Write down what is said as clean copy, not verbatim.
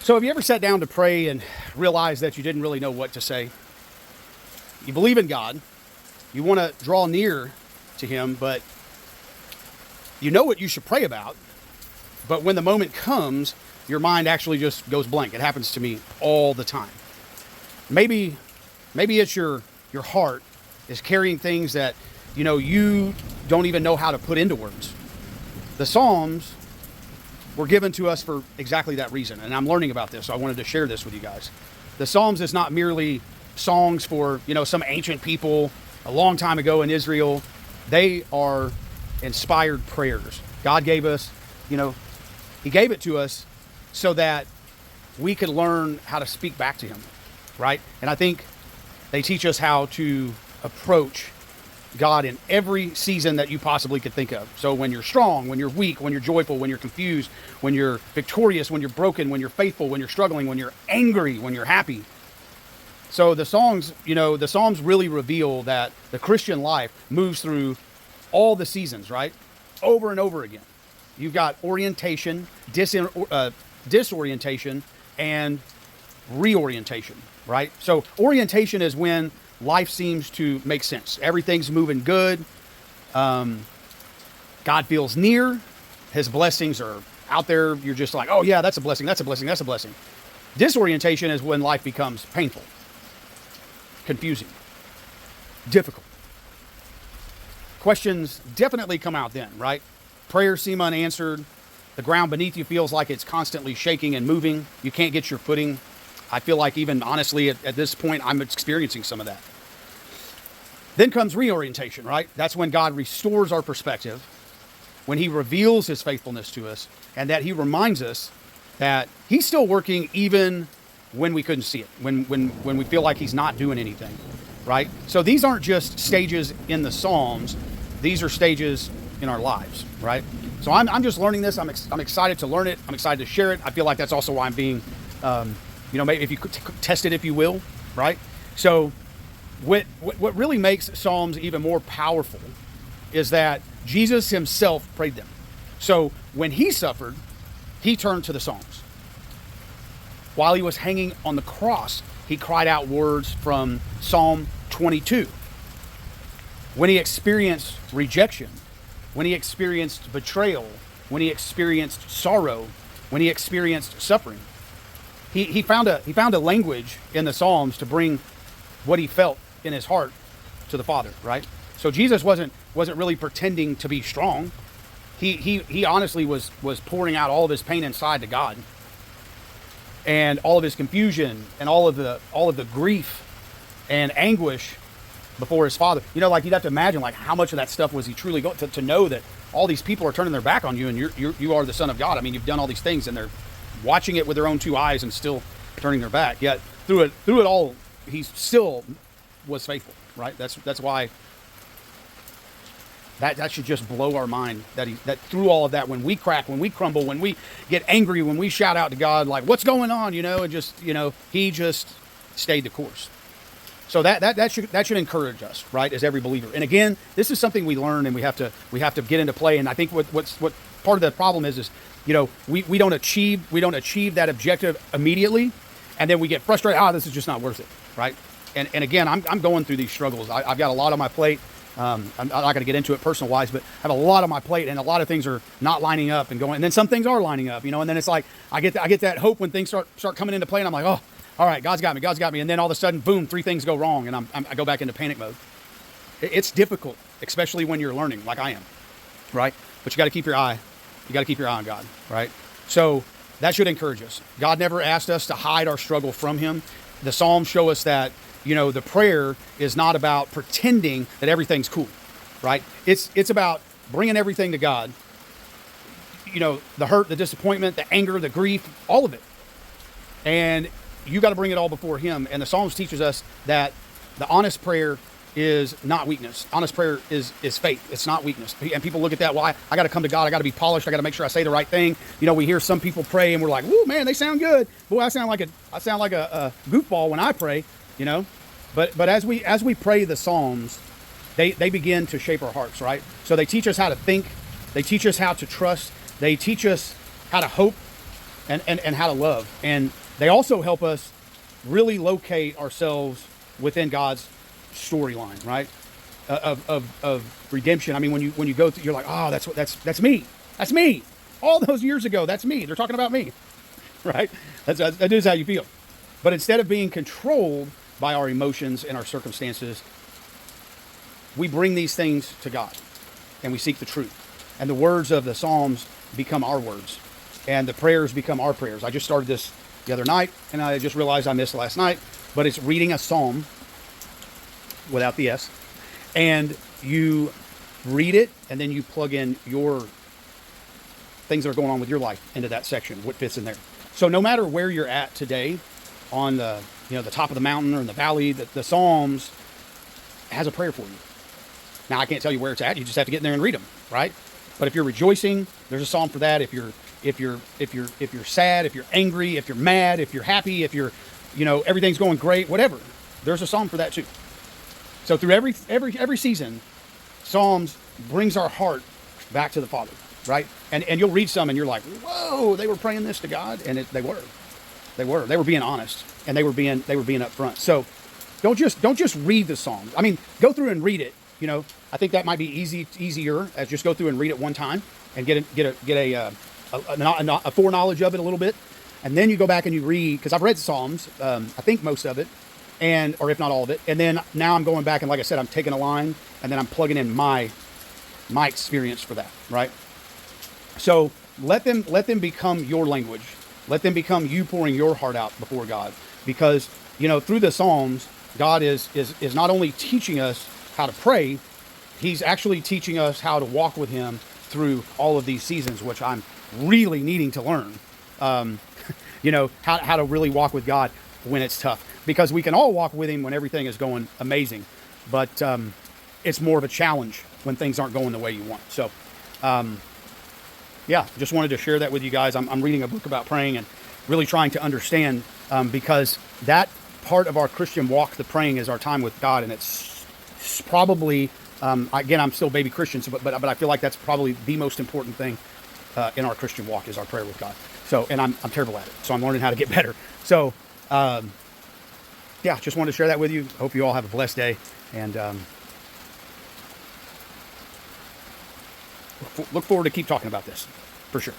So have you ever sat down to pray and realized that you didn't really know what to say? You believe in God. You want to draw near to him, but you know what you should pray about. But when the moment comes, your mind actually just goes blank. It happens to me all the time. Maybe it's your heart is carrying things that, you don't even know how to put into words. The Psalms were given to us for exactly that reason. And I'm learning about this, so I wanted to share this with you guys. The Psalms is not merely songs for, some ancient people a long time ago in Israel. They are inspired prayers. God gave us, he gave it to us so that we could learn how to speak back to him, right? And I think they teach us how to approach God in every season that you possibly could think of. So when you're strong, when you're weak, when you're joyful, when you're confused, when you're victorious, when you're broken, when you're faithful, when you're struggling, when you're angry, when you're happy. So the Psalms really reveal that the Christian life moves through all the seasons, right? Over and over again. You've got orientation, disorientation, and reorientation, right? So orientation is when life seems to make sense. Everything's moving good. God feels near. His blessings are out there. You're just like, oh yeah, that's a blessing. That's a blessing. That's a blessing. Disorientation is when life becomes painful, confusing, difficult. Questions definitely come out then, right? Prayers seem unanswered. The ground beneath you feels like it's constantly shaking and moving. You can't get your footing. I feel like even honestly at this point, I'm experiencing some of that. Then comes reorientation, right? That's when God restores our perspective, when he reveals his faithfulness to us, and that he reminds us that he's still working even when we couldn't see it, when we feel like he's not doing anything, right? So these aren't just stages in the Psalms. These are stages in our lives, right? So I'm just learning this. I'm excited to learn it. I'm excited to share it. I feel like that's also why I'm being, maybe if you could test it, if you will, right? So what really makes Psalms even more powerful is that Jesus himself prayed them. So when he suffered, he turned to the Psalms. While he was hanging on the cross, he cried out words from Psalm 22. When he experienced rejection, when he experienced betrayal, when he experienced sorrow, when he experienced suffering, he found a language in the Psalms to bring what he felt in his heart to the Father, right? So Jesus wasn't really pretending to be strong. He honestly was pouring out all of his pain inside to God, and all of his confusion and all of the grief and anguish before his Father. Like you'd have to imagine like how much of that stuff was he truly going to know that all these people are turning their back on you and you are the Son of God. I mean, you've done all these things and they're watching it with their own two eyes and still turning their back. Yet through it all, he still was faithful, right? That's why that should just blow our mind that through all of that, when we crack, when we crumble, when we get angry, when we shout out to God, like what's going on, and just, he just stayed the course. So that should encourage us, right, as every believer. And again, this is something we learn and we have to get into play. And I think what part of the problem is we don't achieve that objective immediately, and then we get frustrated. This is just not worth it, right? And again, I'm going through these struggles. I've got a lot on my plate. I'm not going to get into it personal wise, but I have a lot on my plate, and a lot of things are not lining up and going. And then some things are lining up, and then it's like I get that hope when things start coming into play, and I'm like, oh, all right, God's got me. And then all of a sudden, boom, 3 things go wrong, and I go back into panic mode. It's difficult, especially when you're learning, like I am, right? But you got to keep your eye on God, right? So that should encourage us. God never asked us to hide our struggle from him. The Psalms show us that, the prayer is not about pretending that everything's cool, right? It's about bringing everything to God. The hurt, the disappointment, the anger, the grief, all of it. And you got to bring it all before him. And the Psalms teaches us that the honest prayer is not weakness. Honest prayer is faith. It's not weakness. And people look at that, well, I got to come to God. I got to be polished. I got to make sure I say the right thing. We hear some people pray and we're like, woo, man, they sound good. Boy, I sound like a goofball when I pray, But as we pray the Psalms, they begin to shape our hearts, right? So they teach us how to think. They teach us how to trust. They teach us how to hope. and how to love. And they also help us really locate ourselves within God's storyline, right? Of redemption. I mean, when you go through, you're like, oh, that's me. That's me. All those years ago, that's me. They're talking about me, right? That is how you feel. But instead of being controlled by our emotions and our circumstances, we bring these things to God and we seek the truth. And the words of the Psalms become our words, and the prayers become our prayers. I just started this the other night, and I just realized I missed last night, but it's reading a psalm without the S, and you read it, and then you plug in your things that are going on with your life into that section, what fits in there. So no matter where you're at today, on the the top of the mountain or in the valley, the Psalms has a prayer for you. Now I can't tell you where it's at. You just have to get in there and read them, right? But if you're rejoicing, there's a psalm for that. If you're sad, if you're angry, if you're mad, if you're happy, if you're everything's going great, whatever, there's a psalm for that too. So through every season, Psalms brings our heart back to the Father, right? And you'll read some and you're like, whoa, they were praying this to God, and they were being honest, and they were being upfront. So don't just read the Psalms. I mean, go through and read it. I think that might be easier as just go through and read it one time and get a foreknowledge of it a little bit, and then you go back and you read, because I've read Psalms, I think most of it, or if not all of it, and then now I'm going back and, like I said, I'm taking a line and then I'm plugging in my experience for that, right? So let them become your language. Let them become you pouring your heart out before God, because through the Psalms, God is not only teaching us how to pray, He's actually teaching us how to walk with Him through all of these seasons, which I'm really needing to learn. How to really walk with God when it's tough, because we can all walk with Him when everything is going amazing, but it's more of a challenge when things aren't going the way you want. So, just wanted to share that with you guys. I'm reading a book about praying and really trying to understand, because that part of our Christian walk, the praying, is our time with God, and it's probably, again, I'm still baby Christian, so, but I feel like that's probably the most important thing in our Christian walk, is our prayer with God. So, and I'm terrible at it, so I'm learning how to get better. So, just wanted to share that with you. Hope you all have a blessed day, and look forward to keep talking about this, for sure.